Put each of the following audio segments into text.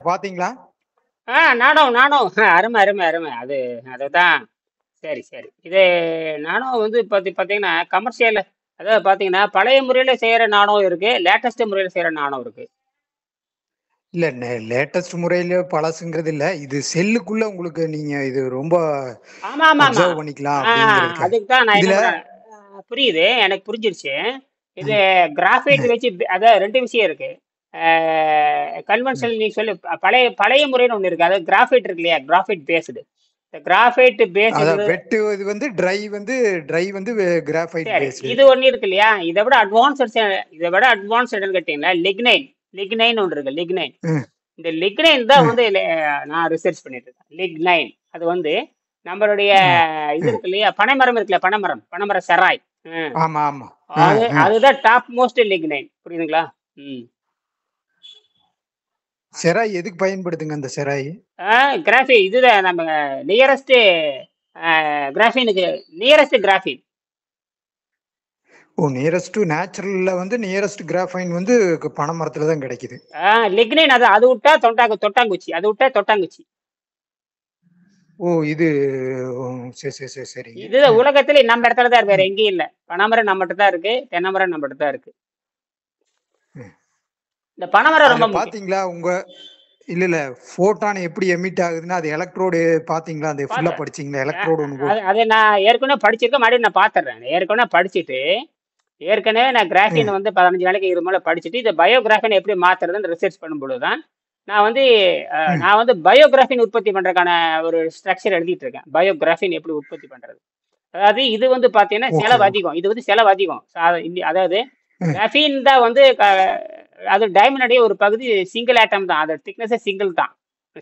பாத்தீங்களா? நானும் நானும் அருமை அருமை அருமை. அதுதான். சரி சரி. இது நானும் வந்து பார்த்தீங்கன்னா கமர்ஷியல், அதாவது பார்த்தீங்கன்னா பழைய முறையில் செய்கிற நாணம் இருக்கு, லேட்டஸ்ட் முறையில் செய்கிற நாணம் இருக்கு. இல்ல லேட்டஸ்ட் முறையில பழசுங்கிறது இல்ல. இது செல்லுக்குள்ள உங்களுக்கு நீங்க இது ரொம்ப ஆமா ஆமா ஆமா. அப்சர்வ் பண்ணிக்கலாம் ஆ அப்படிங்கிறதுக்காக. அதுக்கு தான் நான் என்ன இதுல பண்ணேன். புரியுது, எனக்கு புரிஞ்சிருச்சு. இது ம், கிராஃபைட் ம், வச்சு அதாவது ரெண்டு விஷயம் இருக்கு. ம். கன்வென்ஷனல் நீ சொல்லு, பழைய பழைய முறைன்னு ஒன்று இருக்கு, அதாவது கிராஃபைட் இருக்கு இல்லையா, கிராஃபைட் பேஸ்டு. இந்த கிராஃபைட் அதான் பேஸ்டு. வெட்டு இது வந்து ட்ரை வந்து கிராஃபைட் சரி, பேஸ்டு. இது ஒன்று இருக்கு இல்லையா, இதை விட அட்வான்ஸ்டு கேட்டீங்கன்னா லிக்னைன். லிக்னைன் ஒன்று இருக்கு, லிக்னைன். ம், இந்த லிக்னைன் தான் ம், வந்து நான் ரிசர்ச் பண்ணிட்டு இருக்கேன். லிக்னைன் அது வந்து நம்மளுடைய ம், இது ம். இருக்கு இல்லையா, பனைமரம் இருக்குல்ல, பனைமரம் பனைமர செராய். ம். ஆமா ஆமா. அதுதான் டாப் மோஸ்ட் லிக்னைன், புரியுதுங்களா? ம். செராய் எதுக்கு பயன்படுத்துங்க அந்த செராய்? கிராஃபி இதுதான் நம்ம நியரஸ்ட் கிராஃபினுக்கு, நியரஸ்ட் கிராஃபின். ஓ, நியரஸ்ட் டு நேச்சுரல்ல வந்து நியரஸ்ட் கிராஃபைன் வந்து பனை மரத்துல தான் கிடைக்குது. லிக்னைன் அது அது விட்டா தொட்டாங்குச்சி, அது விட்டா தொட்டாங்குச்சி. ஓ, இது சரி சரி சரி சரிங்க. இதுதான் உலகத்துல நம்ம இடத்துல தான், வேற எங்கேயும் இல்ல. பனைமரம் நம்மகிட்ட தான் இருக்கு, தென்னமரம் நம்மகிட்ட தான் இருக்கு. ம். இந்த பனைமரம் அதுல ரொம்ப முக்கியம். பாத்தீங்களா இல்ல இல்ல போட்டான் எப்படி எமிட் ஆகுதுன்னா அது எலக்ட்ரோடு பாத்தீங்களா? அந்த ஃபுல்லா பார்த்தேன். படிச்சீங்களா? எலக்ட்ரோடு ஒன்று. அது நான் ஏற்கனவே படிச்சிருக்கேன், மறுபடியும் நான் பார்த்துடுறேன். ஏற்கனவே படிச்சுட்டு, ஏற்கனவே நான் கிராஃபின் ம், வந்து 15 நாளைக்கு இது மேலே படிச்சுட்டு, இந்த பயோகிராஃபின் எப்படி மாத்துறதுன்னு ரிசர்ச் பண்ணும்பொழுது தான் நான் வந்து ம். நான் வந்து பயோகிராஃபின் உற்பத்தி பண்றதுக்கான ஒரு ஸ்ட்ரக்சர் எழுதிட்டு இருக்கேன். பயோகிராஃபின் எப்படி உற்பத்தி பண்றது. அதாவது இது வந்து பார்த்தீங்கன்னா ஓகே செலவு ஓகே. அதிகம். இது வந்து செலவு அதிகம். அதாவது ம், கிராஃபின் தான் வந்து அது டைமண்டுடைய ஒரு பகுதி, சிங்கிள் ஆட்டம் தான், அதோட திக்னஸே சிங்கிள் தான்.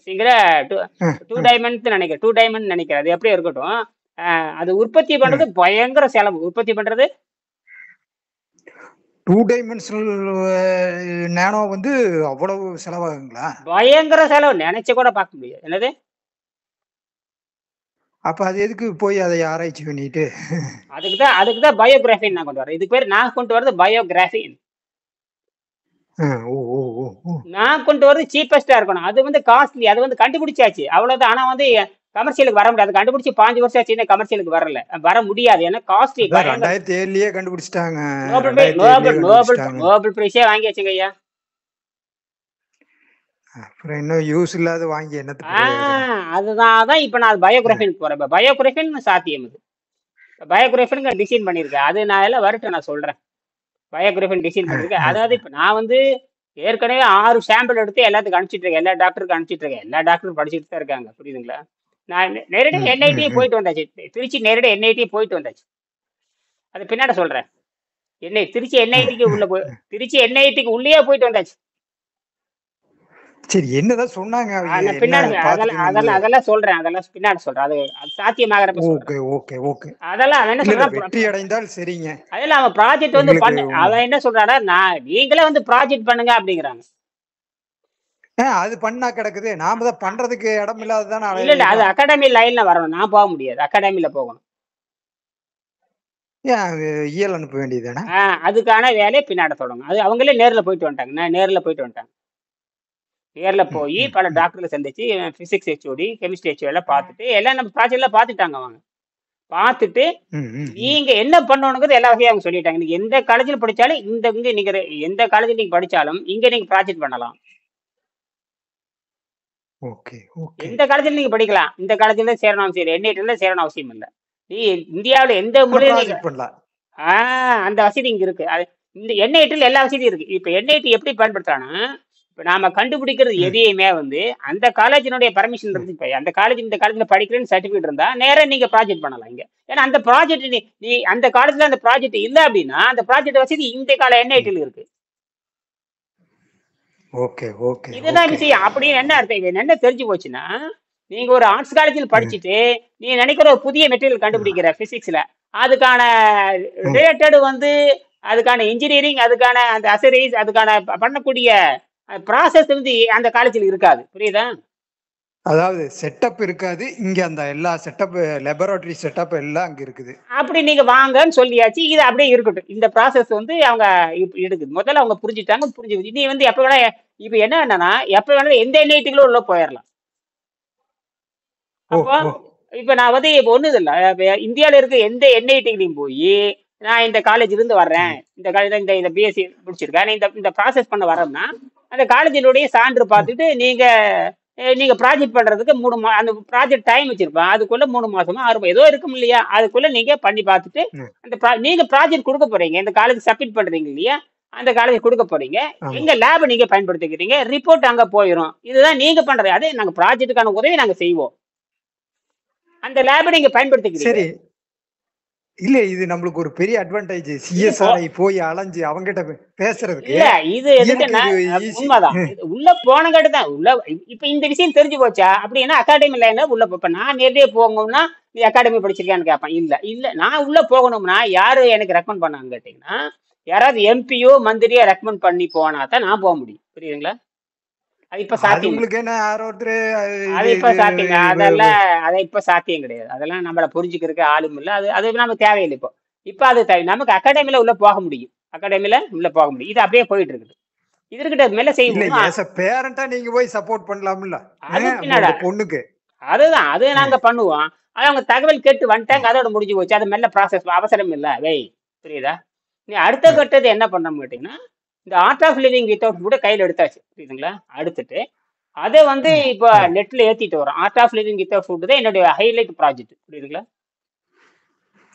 சிங்கிளா டூ ம், டூ ம். டைமண்ட் நினைக்கிறேன், 2 டைமண்ட் நினைக்கிறேன். அது எப்படியே இருக்கட்டும். அது உற்பத்தி பண்றது ம். பயங்கர செலவு. உற்பத்தி பண்றது 2 டைமென்ஷனல் நேனோ வந்து அவ்வளவு செலவாகுங்களா? பயங்கர செலவு, நினைச்சு கூட பார்க்க முடியாது. என்னது? அப்ப அது எதுக்கு போய் அதை ஆராய்ச்சி பண்ணிட்டு? அதுக்கு தான் பயோகிராஃபின் நான் கொண்டு வரேன். இதுக்கு பேர் நான் கொண்டு வரது பயோகிராஃபின். ஓ ஓ ஓ ஓ. நான் கொண்டு வரது சீப்பஸ்டா இருக்கணும். அது வந்து காஸ்ட்லி, அது வந்து கண்டுபிடிச்சாச்சு அவ்வளவுதான். ஆனா வந்து கமர்ஷியலுக்கு வர முடியாது. கண்டுபிடிச்சு 5 வருஷம் ஆச்சு, இன்னும் கமர்ஷியலுக்கு வர முடியாது. ஏன்னா காஸ்ட்லி அதான் பயங்கர. 2007லயே கண்டுபிடிச்சிட்டாங்க. நோபல் பிரைஸ் 2007லயே நோபல் நோபல் கண்டுபிடிச்சிட்டாங்க. நோபல் பிரைஸே வாங்கியாச்சுங்க ஐயா. அப்புறம் இன்னும் யூஸ் இல்லாத வாங்கி என்னத்துக்கு பிரயோஜனம்? அதுதான் இப்ப நான் ம், பயோகிராஃபின் போறேன். பயோகிராஃபின் சாத்தியம் இது. பயோகிராஃபின் டிசைன் பண்ணியிருக்கேன். அது நான் எல்லாம் வரட்டும், நான் சொல்றேன். பயோகிராஃபின் டிசைன் ம், பண்ணியிருக்கேன். ம், அதாவது இப்ப நான் வந்து ஏற்கனவே 6 சாம்பிள் எடுத்து எல்லாத்துக்கும் அனுப்பிச்சிட்டு இருக்கேன். எல்லா டாக்டருக்கும் அனுப்பிச்சிட்டு இருக்கேன். எல்லா டாக்டரும் படிச்சுட்டு தான் இருக்காங்க, புரியுதுங்களா? நான் நேரடியாக ம், ம், என்ஐடியே ம். போயிட்டு வந்தாச்சு. திருச்சி நேரடியாக என்ஐடியே போயிட்டு வந்தாச்சு. அது பின்னாடி சொல்றேன். திருச்சி என்ஐடிக்கு உள்ள திருச்சி என்ஐடிக்கு உள்ளேயே போயிட்டு வந்தாச்சு. சரி, என்னதான் சொன்னாங்க அவங்க? நான் என்ன பின்னாடி பார்த்துட்டு அதெல்லாம் நம்மள? அதெல்லாம் அதெல்லாம் சொல்றேன். அதெல்லாம் பின்னாடி சொல்றேன். அது சாத்தியமாகறப்ப சொல்றேன். Okay okay okay. அதெல்லாம் அவன் என்ன இல்ல இல்ல, வெற்றி சொல்றான். அடைந்தால் சரிங்க. அதெல்லாம் அவன் ப்ராஜெக்ட் வந்து எங்களுக்கு பண்ணு, அவன் என்ன சொல்றாடா, நீங்களே வந்து ப்ராஜெக்ட் பண்ணுங்க அப்படிங்கிறாங்க. அது பண்ணா கிடக்குது. நாம தான் பண்றதுக்கு இடம் இல்லாததானே இல்ல இல்ல, அது அலையிறோம். அகாடமி லைன்ல வரணும், நான் போக முடியாது. அகாடமில போகணும். ஏன் இயல் அனுப்ப வேண்டியதுதானே? அதுக்கான வேலையை பின்னாடி தொடங்கும். அது அவங்களே நேர்ல போயிட்டு வந்துட்டாங்க. நான் நேர்ல போயிட்டு வந்துட்டாங்க. நேர்ல ம், போய் ம், பல ம், டாக்டர்ல சந்திச்சு, பிசிக்ஸ் ஹெச்ஓடி, கெமிஸ்ட்ரி ஹெச்ஓடி எல்லாம் பார்த்துட்டு, எல்லாம் நம்ம ப்ராஜெக்ட் எல்லாம் பார்த்துட்டாங்க அவங்க. பார்த்துட்டு ம், ம், ம். நீங்க என்ன பண்ணணுங்கிறது எல்லா வகையும் அவங்க சொல்லிட்டாங்க. நீங்க எந்த காலேஜில் படிச்சாலும், இங்க நீங்க எந்த காலேஜில் நீங்க படிச்சாலும் இங்க நீங்க ப்ராஜெக்ட் பண்ணலாம். Okay okay. எந்த காலேஜில் நீங்க படிக்கலாம். இந்த காலேஜில் தான் சேரணும் அவசியம் இல்லை, என்ஐடில சேரணும் அவசியம் இல்லை. நீ இந்தியாவில் எந்த ஆனா மொழியில நீங்க ப்ராஜெக்ட் பண்ணலாம். அந்த வசதி இங்க இருக்கு. இந்த என்ஐடியில் எல்லா வசதியும் இருக்கு. இப்ப என்ஐடி எப்படி பயன்படுத்துறானா, இப்ப நாம கண்டுபிடிக்கிறது ம், எதையுமே வந்து அந்த காலேஜினுடைய பர்மிஷன் ம். இருந்து, இப்ப அந்த காலேஜ் இந்த காலேஜ்ல படிக்கிறேன்னு சர்டிபிகேட் இருந்தா நேரா நீங்க ப்ராஜெக்ட் பண்ணலாம் இங்க. ஏன்னா அந்த ப்ராஜெக்ட் நீ அந்த காலேஜ்ல அந்த ப்ராஜெக்ட் இல்ல அப்படின்னா, அந்த ப்ராஜெக்ட் வசதி இந்த கால ம். என்ஐடியில் இருக்கு. ஓகே ஓகே இதுதான் ஓகே. விஷயம். அப்படின்னு என்ன அர்த்தம், இது என்ன தெரிஞ்சு போச்சுன்னா, நீங்க ஒரு ஆர்ட்ஸ் காலேஜில் ம், படிச்சுட்டு நீ நினைக்கிற ஒரு புதிய மெட்டீரியல் ம், கண்டுபிடிக்கிற பிசிக்ஸ்ல, அதுக்கான ம். ரிலேட்டட் வந்து அதுக்கான இன்ஜினியரிங், அதுக்கான அந்த அசரிஸ், அதுக்கான பண்ணக்கூடிய ப்ராசஸ் வந்து அந்த காலேஜில் இருக்காது, புரியுதா? அதாவது செட்டப் இருக்காது இங்க, அந்த எல்லா செட்டப் லெபரட்டரி செட்டப் எல்லாம் அங்க இருக்குது. அப்படி நீங்க வாங்கன்னு சொல்லியாச்சு. இது அப்படியே இருக்கட்டும். இந்த ப்ராசஸ் வந்து அவங்க எடுக்குது. முதல்ல அவங்க புரிஞ்சுட்டாங்க. புரிஞ்சு நீ வந்து எப்ப வேணா இப்ப என்னன்னா எப்ப வேணாலும் எந்த என்ஐடிகளும் உள்ள போயிடலாம். ஓ அப்போ ஓ இப்ப நான் வந்து இப்ப ஒண்ணும் இல்ல, இந்தியால இருக்க எந்த என்ஐடிலையும் போய் நான் இந்த காலேஜ்ல இருந்து வர்றேன், ம், இந்த காலேஜ் இந்த இந்த பிஎஸ்சி முடிச்சிருக்கேன், நான் இந்த ப்ராசஸ் பண்ண வரேன்னா அந்த காலேஜினுடைய சான்று ம், பார்த்துட்டு நீங்க ப்ராஜெக்ட் பண்றதுக்கு அந்த ப்ராஜெக்ட் டைம் வச்சிருப்பேன், அதுக்குள்ள 3 மாசமா 6 ஏதோ இருக்கும் இல்லையா, அதுக்குள்ள நீங்க பண்ணி பார்த்துட்டு ம். நீங்க ப்ராஜெக்ட் கொடுக்க போறீங்க, இந்த காலேஜ் சப்மிட் பண்றீங்க இல்லையா, அந்த காலேஜ் கொடுக்க போறீங்க, ஆமா. எங்க லேப் நீங்க பயன்படுத்திக்கிறீங்க, ரிப்போர்ட் அங்க போயிடும். இதுதான் நீங்க பண்றது. அதே நாங்க ப்ராஜெக்ட்டுக்கான உதவி நாங்க செய்வோம், அந்த லேபை நீங்க பயன்படுத்திக்கிறீங்க. சரி. இல்ல, இது நம்மளுக்கு ஒரு பெரிய அட்வான்டேஜ். இது சிஎஸ்ஆர்ஐ போய் அலைஞ்சு அவங்கிட்ட பேசுறதுக்கு இல்ல இது எனக்கு எதுக்குன்னா இது ஈஸி. உண்மைதான். இது உள்ள போனங்காட்டி தான் உள்ள. இப்ப இந்த விஷயம் தெரிஞ்சு போச்சா அப்படின்னா அகாடமி லைன்ல உள்ள இப்ப நான் நேரடியே போகணும்னா நீ அகாடமி படிச்சிருக்கியான்னு கேட்பேன். இல்ல நான் உள்ள போகணும்னா யாரு எனக்கு ரெக்கமெண்ட் பண்ணாங்க கேட்டீங்கன்னா, யாராவது எம்பியோ மந்திரியோ ரெக்கமெண்ட் பண்ணி போனா தான் நான் போக முடியும். புரியுதுங்களா? அது இப்ப அது சாத்தியம் இல்லை. உங்களுக்கு என்ன யாரோ ஒருத்தர் அது இது இப்ப சாத்தியம் இது அதெல்லாம் அதை இப்ப சாத்தியம் கிடையாது. அதெல்லாம் நம்மள புரிஞ்சுக்கிறதுக்கு ஆளும் இல்லை. அது அது நமக்கு தேவையில்லை. இப்போ இப்ப அது நமக்கு அகாடமில உள்ள போக முடியும். அகாடமில உள்ள போக முடியும். இது அப்படியே போயிட்டு இருக்குது. இது இருக்கிட்ட மேல இல்ல, செய்வோம். ஏஸ் அ பேரண்டா நீங்க போய் சப்போர்ட் பண்ணலாம்ல அது பின்னாட உங்க பொண்ணுக்கு. அதுதான் அது ம், நாங்க பண்ணுவோம். அது அவங்க தகவல் கேட்டு வந்துட்டாங்க, ம், அதோட முடிஞ்சு போச்சு. அது மெல்ல ப்ராசஸ் அவசரம் இல்லை. புரியுதா? நீ அடுத்த ம், கட்டது என்ன பண்ணணும் கேட்டீங்கன்னா, இந்த ஆர்ட் ஆஃப் லிவிங் வித்தவுட் கூட கையில எடுத்தாச்சு. புரியுதுங்களா? அடுத்துட்டு அதை வந்து ம், இப்போ ம். நெட்ல ஏத்திட்டு வரோம். Art of living without food தான் என்னுடைய ஹைலைட் ப்ராஜெக்ட். புரியுதுங்களா?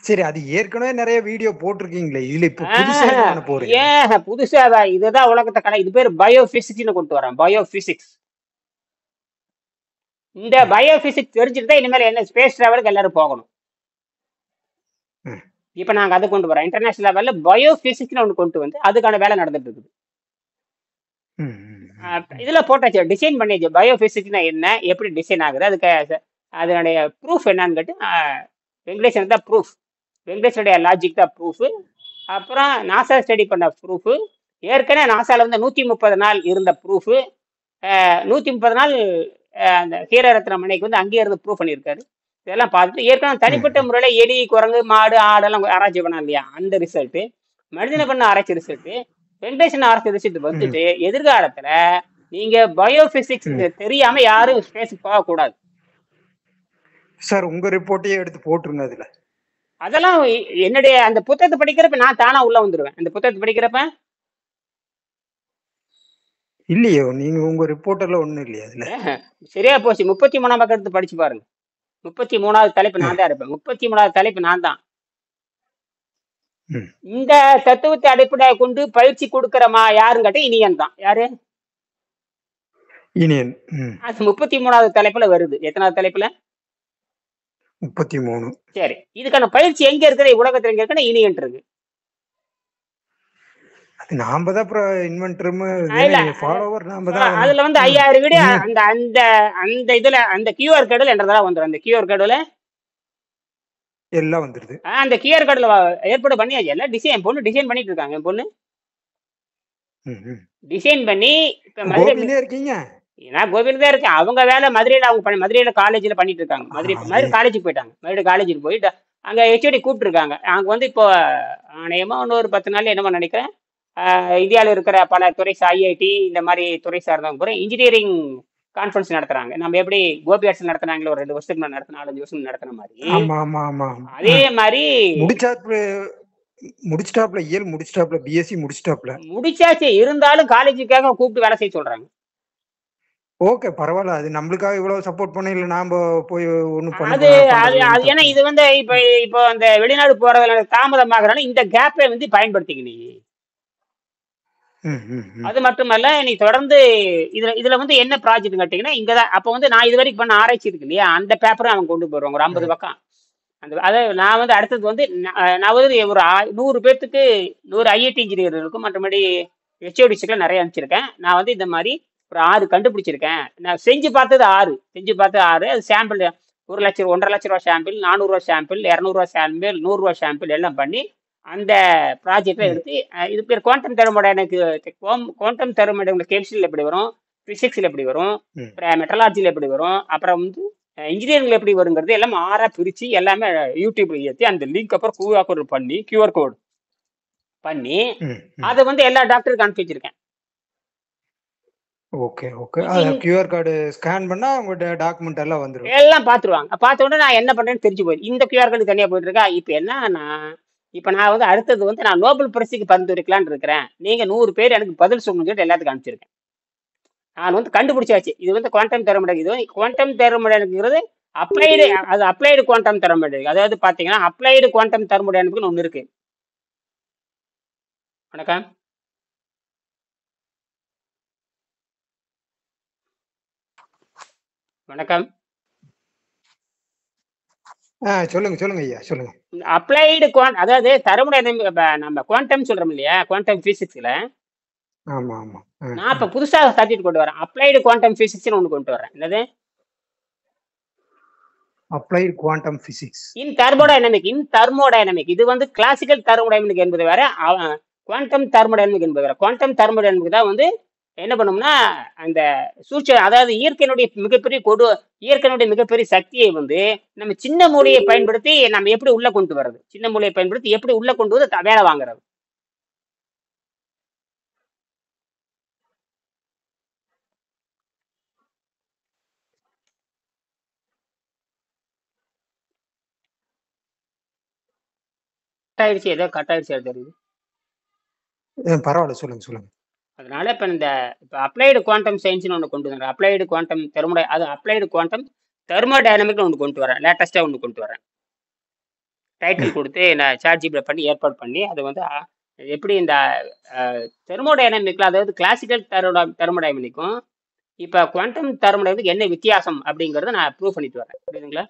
சரி, அது ஏற்கனவே நிறைய வீடியோ போட்டிருக்கீங்களே, இதுல இப்ப புதுசா என்ன ஆஹ், பண்ண போறீங்க? ஏன் புதுசா இதுதான் உலகத்தை கடை. இது பேர் பயோ பிசிக்ஸ்னு கொண்டு வரேன். Bio physics. இந்த ம், பயோ பிசிக்ஸ் தெரிஞ்சுட்டு தான் இனிமேல் என்ன ஸ்பேஸ் டிராவலுக்கு எல்லாரும் போகணும். ம், இப்ப நாங்க அதை கொண்டு வரோம். இன்டர்நேஷனல் லெவல்ல பயோ பிசிக்ஸ்னு ஒன்று கொண்டு வந்து அதுக்கான வேலை நடந்துட்டு இருக்குது. ம், ம், ம். இதுல போட்டாச்சு, டிசைன் பண்ணியாச்சு. பயோ பிசிக்ஸ்னா என்ன, எப்படி டிசைன் ஆகுது, அதுக்கு அதனுடைய ப்ரூஃப் என்னன்னு கேட்டு வெங்கடேசன் தான் ப்ரூஃப். வெங்கடேசனுடைய லாஜிக் தான் ப்ரூஃப். அப்புறம் நாசா ஸ்டடி பண்ண ப்ரூஃப். ஏற்கனவே நாசால வந்து 130 நாள் இருந்த ப்ரூஃப். 130 நாள் அந்த ஹீரரத்ன மனைக்கு வந்து அங்கேயே இருந்து ப்ரூவ் பண்ணியிருக்காரு. இதெல்லாம் பார்த்துட்டு ஏற்கனவே தனிப்பட்ட ம், முறையில் எலி, குரங்கு, மாடு, ஆடெல்லாம் ஆராய்ச்சி பண்ணா இல்லையா, அந்த ரிசல்ட்டு, மனிதனை பண்ண ஆராய்ச்சி ரிசல்ட்டு, வெங்கடேசன் ஆராய்ச்சி ரிசல்ட் ம், வந்துட்டு எதிர்காலத்துல நீங்க பயோபிசிக்ஸ் ம். தெரியாம யாரும் ஸ்பேஸுக்கு போகக்கூடாது. சார், உங்க ரிப்போர்ட்டையே எடுத்து போட்டுருங்க அதுல. அதெல்லாம் என்னுடைய அந்த புத்தகத்தை படிக்கிறப்ப நான் தானா உள்ள வந்துருவேன். அந்த புத்தகத்தை படிக்கிறப்ப இல்லையோ, நீங்க உங்க ரிப்போர்ட்டர்ல ஒண்ணும் இல்லையா அதுல? சரியா போச்சு. 33ஆம் பக்கம் எடுத்து படிச்சு பாருங்க. 33வது தலைப்பு நான் தான் இருப்பேன். 33வது தலைப்பு நான் தான். ம். இந்த தத்துவத்தை அடிப்படையாக கொண்டு பயிற்சி கொடுக்கிறமா யாருன்னு கேட்டா இனியன் தான். யாரு? இனியன். ம். அது 33வது தலைப்புல வருது. எத்தனாவது தலைப்புல? 33. சரி, இதுக்கான பயிற்சி எங்க இருக்குது? உலகத்துல எங்க இருக்குன்னா இனியன் இருக்கு. அது நாம தான் அப்புறம் இன்வென்டரும் இல்ல, ஃபாலோவர் நாம தான். அதுல வந்து 5000 வீடியோ ம். அந்த அந்த அந்த இதுல அந்த கியூஆர் கோடுல என்றதெல்லாம் வந்துடும். அந்த கியூஆர் கோடுல எல்லாம் வந்துருது. அந்த கியூஆர் கோடுல ஏற்பாடு பண்ணியாச்சு. எல்லாம் டிசைன் என் பொண்ணு டிசைன் பண்ணிட்டு இருக்காங்க. என் பொண்ணு ம், ம். டிசைன் பண்ணி இப்ப மதுரை கோபிலே இருக்கீங்க? நான் கோபியில் தான் இருக்கேன். அவங்க வேலை மதுரையில, அவங்க மதுரையில காலேஜ்ல பண்ணிட்டு இருக்காங்க. மதுரை காலேஜுக்கு போயிட்டாங்க. மதுரை காலேஜுக்கு போயிட்டு அங்க ஹெச்ஓடி கூப்பிட்டு இருக்காங்க. அங்க வந்து இப்போ ஆணையமா இன்னொரு 10 நாள் என்னமோ நினைக்கிறேன். இந்தியாவில் இருக்கிற பல துறை, ஐஐடி இந்த மாதிரி துறை சார்ந்தவங்க கூட இன்ஜினியரிங் கான்ஃபரன்ஸ் நடத்துறாங்க. நம்ம எப்படி கோபி ஆர்ட்ஸ் நடத்துனாங்களோ ஒரு 2 வருஷத்துக்கு முன்னாடி நடத்தின 4-5 வருஷம் நடத்தின மாதிரி, ஆமா ஆமா ஆமா. அதே மாதிரி முடிச்சிட்டாப்ல இயல் முடிச்சிட்டாப்ல, பிஎஸ்சி முடிச்சிட்டாப்ல. முடிச்சாச்சு. இருந்தாலும் காலேஜுக்காக கூப்பிட்டு வேலை செய்ய சொல்றாங்க. ஓகே, பரவாயில்ல. அது நம்மளுக்காக இவ்வளவு சப்போர்ட் பண்ண, இல்ல நாம போய் ஒண்ணும் பண்ண அது அது பண்றது அது ஒண்ணும் ஏன்னா தப்பு இது வந்து இப்போ அந்த வெளிநாடு போறதுல தாமதமாகறனால இந்த கேப்பை வந்து பயன்படுத்திக்க நீ. ம், ம், ம். அது மட்டுமல்ல, நீ தொடர்ந்து இதுல வந்து என்ன ப்ராஜெக்ட் கேட்டீங்கன்னா, இங்கதான் அப்ப வந்து நான் இது வரைக்கும் பண்ண ஆராய்ச்சி இருக்கு இல்லையா, அந்த பேப்பரும் அவங்க கொண்டு போயிருவாங்க. ஒரு 50 பக்கம். அதை நான் வந்து அடுத்தது வந்து நான் வந்து ஒரு 100 பேர்த்துக்கு 100 ஐஐடி இன்ஜினியர்களுக்கும் மற்றபடி ஹெச்ஓடிஸுக்குலாம் நிறைய அனுப்பிச்சிருக்கேன். நான் வந்து இந்த மாதிரி ஒரு 6 கண்டுபிடிச்சிருக்கேன். நான் செஞ்சு பார்த்தது 6. அது சாம்பிள் 1 லட்சம், 1.5 லட்ச ரூபா சாம்பிள், 400 ரூபா சாம்பிள், 200 ரூபா சாம்பிள், 100 ரூபா சாம்பிள் எல்லாம் பண்ணி அந்த ப்ராஜெக்டை ம், எடுத்து இது பேர் குவாண்டம் தெர்மோடைனமிக். குவாண்டம் தெர்மோடைனமிக் கெமிஸ்ட்ரியில் எப்படி வரும், பிசிக்ஸ்ல எப்படி வரும், ம். அப்புறம் மெட்டலாஜில எப்படி வரும், அப்புறம் வந்து இன்ஜினியரிங்ல எப்படி வருங்கிறது எல்லாம் ஆறா பிரிச்சு எல்லாமே யூடியூப்ல ஏற்றி அந்த லிங்க் அப்புறம் கியூஆர் கோட் பண்ணி ம். ம். அதை வந்து எல்லா டாக்டருக்கு அனுப்பி வச்சிருக்கேன். Okay, okay. இது அத கியூஆர் கார்டு ஸ்கேன் பண்ணா உங்கட்ட டாக்குமெண்ட் எல்லாம் வந்துரும். எல்லாம் பார்த்துருவாங்க. பார்த்த உடனே நான் என்ன பண்றேன்னு தெரிஞ்சு போயிடும். இந்த கியூஆர் கோடு தனியா போயிட்டு இருக்கா. இப்ப என்னன்னா, இப்ப நான் வந்து அடுத்தது வந்து நான் நோபல் பரிசுக்கு பரிந்துரைக்கலாம்னு இருக்கிறேன். நீங்க 100 பேர் எனக்கு பதில் சொல்லணும்னு சொல்லிட்டு எல்லாத்துக்கும் அனுப்பிச்சிருக்கேன். நான் வந்து கண்டுபிடிச்சாச்சு. இது வந்து குவாண்டம் தெர்மோடைனமிக்ஸ். இது வந்து குவாண்டம் தெர்மோடைனமிக்ஸ்ங்கிறது அப்ளைடு குவாண்டம் தெர்மோடைனமிக்ஸ். அதாவது பாத்தீங்கன்னா அப்ளைடு குவாண்டம் தெர்மோடைனமிக்ஸ்னு ஒண்ணு இருக்கு. வணக்கம். வணக்கம். சொல்லுங்க, சொல்லுங்க ஐயா. சொல்லுங்க. அப்ளைடு அதாவது தெர்மோடைனமிக் நம்ம குவாண்டம் சொல்றோம் இல்லையா, குவாண்டம் பிசிக்ஸ்ல ஆமா, ஆமா. நான் இப்ப புதுசா சப்ஜெக்ட் கொண்டு வரேன். அப்ளைடு குவாண்டம் பிசிக்ஸ்னு ஒண்ணு கொண்டு வரேன். என்னது? Applied quantum physics. In thermodynamic. இது வந்து கிளாசிக்கல் தெர்மோடைனமிக் என்பது வேற, குவாண்டம் தெர்மோடைனமிக் என்பது வேற. குவாண்டம் தெர்மோடைனமிக் தான் வந்து என்ன பண்ணும்னா, அந்த அதாவது இயற்கையினுடைய மிகப்பெரிய சக்தியை வந்து நம்ம சின்ன மூளையை பயன்படுத்தி நம்ம எப்படி உள்ள கொண்டு வர்றது, சின்ன மூளையை பயன்படுத்தி எப்படி உள்ள கொண்டு வந்து வேலை வாங்குறது. கட் ஆயிடுச்சு தெரியுது. பரவாயில்ல. சொல்லுங்க, சொல்லுங்க. அதனால இப்ப அப்ளைடு குவாண்டம் சயின்ஸ்னு ஒன்று கொண்டு வரேன். அப்ளைடு குவாண்டம் அப்ளைடு குவாண்டம் தெர்மோடைனமிக்னு ஒன்று கொண்டு வரேன். லேட்டஸ்டா ஒன்று கொண்டு வரேன். டைட்டில் கொடுத்து நான் சாட்ஜிபில பண்ணி ஏற்பாடு பண்ணி அது வந்து எப்படி இந்த தெர்மோடைனமிக்ல, அதாவது கிளாசிக்கல் தெர்மோடைனமிக்கும் இப்ப குவாண்டம் தெர்மோடைனமிக் என்ன வித்தியாசம் அப்படிங்கறத நான் ப்ரூவ் பண்ணிட்டு வரேன். புரியுதுங்களா?